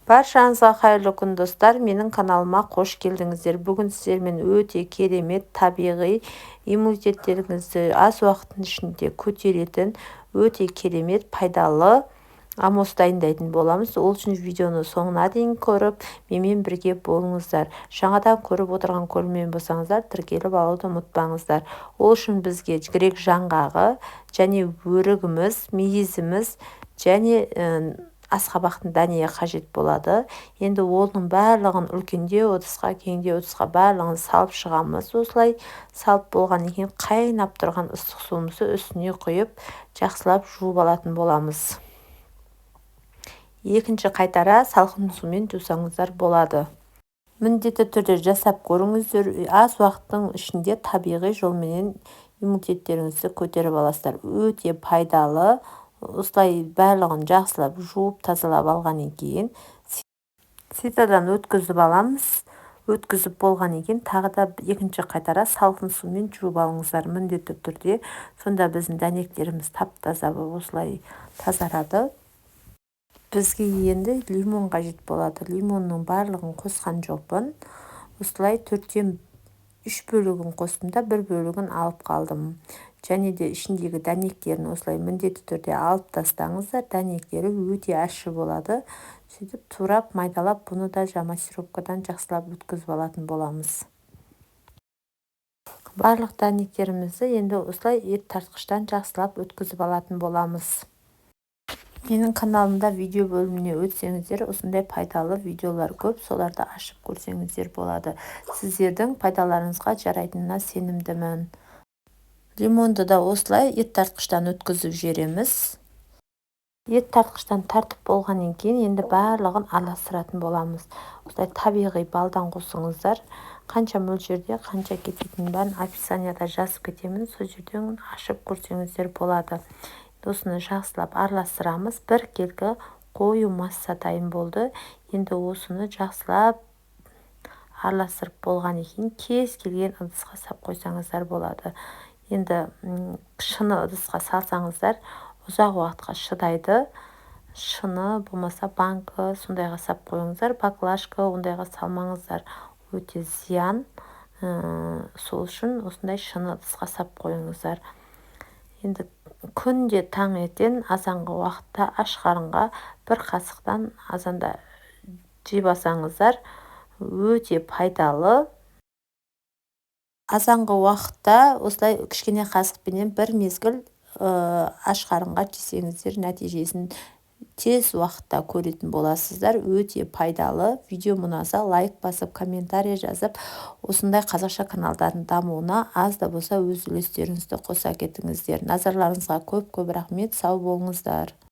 Баршаңызға қайырлы күн достар, менің каналыма қош келдіңіздер. Бүгін сіздермен өте керемет табиғи иммунитеттеріңізді аз уақыттың ішінде көтеретін өте керемет пайдалы амос дайындайтын боламыз. Ол үшін видеоны соңына дейін көріп, менімен бірге болыңыздар. Жаңадан көріп отырған көрермен болсаңыздар, тіркеліп алуды ұмытпаңыздар. Ол үшін бізге грек жаңғағы және өрігіміз, мейізіміз және асқабақтың дәнегі қажет болады. Енді оның барлығын үлкенде ыдысқа, кеңде ыдысқа барлығын салып шығамыз. Осылай салып болғаннан кейін қайнап тұрған ыстық суымызды үстіне құйып, жақсылап жуып алатын боламыз. Екінші қайтара салқын сумен жусаңыздар болады. Міндетті түрде жасап көріңіздер. Аз уақыттың ішінде табиғи жолменен иммунитеттеріңізді көтеріп аласыздар. Өте пайдалы. Осылай барлығын жақсылап жуып тазалап алғаннан кейін ситадан өткізіп аламыз. Өткізіп болғаннан кейін тағы да екінші қайтара салқын сумен жуып алыңыздар міндетті түрде. Сонда біздің дәнектеріміз тап-таза осылай тазарады. Бізге енді лимон қажет болады. Лимонның барлығын қосқан жоқпын. Осылай 4-тен 3 бөлігін қостым да 1 бөлігін алып қалдым. Және де ішіндегі дәнектерін осылай міндетті түрде алып тастаңыздар. Дәнектері өте ащы болады. Сөйтіп турап майдалап, бұны да массировкадан жақсылап өткізіп алатын боламыз. Барлық дәнектерімізді енді осылай ет тартқыштан жақсылап өткізіп алатын боламыз. Менің каналымда видео бөліміне өтсеңіздер, осындай пайдалы видеолар көп, соларды ашып көрсеңіздер болады. Сіздердің пайдаларыңызға жарайтынына сенімдімін. Лимонды да осылай ет тартқыштан өткізіп жібереміз. Ет тартқыштан тартып болғаннан кейін енді барлығын араластыратын боламыз. Осылай табиғи балдан қосыңыздар. Қанша мөлшерде, қанша кететінін бәрін описанияда жазып кетемін. Сол жерден ашып көрсеңіздер болады. Осыны жақсылап араластырамыз. 1 келгі қою масса дайын болды. Енді осыны жақсылап араластырып болғаннан кейін кез келген ыдысқа сап қойсаңыздар болады. Енді шыны ыдысқа салсаңыздар ұзақ уақытқа шыдайды. Шыны болмаса банкі сондайға сап қойыңыздар. Баклажка ондайға салмаңыздар. Өте зиян. Сол үшін осындай шыны ыдысқа сап қойыңыздар. Енді күнде таңертең азанғы уақытта аш қарынға 1 қасықтан азанда жеп алсаңыздар өте пайдалы. Азанғы уақытта осылай кішкене қасықпенен 1 мезгіл аш қарынға жесеңіздер нәтижесін тез уақытта көретін боласыздар. Өте пайдалы. Видео ұнаса лайк басып, комментарий жазып, осындай қазақша каналдардың дамуына аз да болса өз үлестеріңізді қоса кетіңіздер. Назарларыңызға көп рахмет. Сау болыңыздар.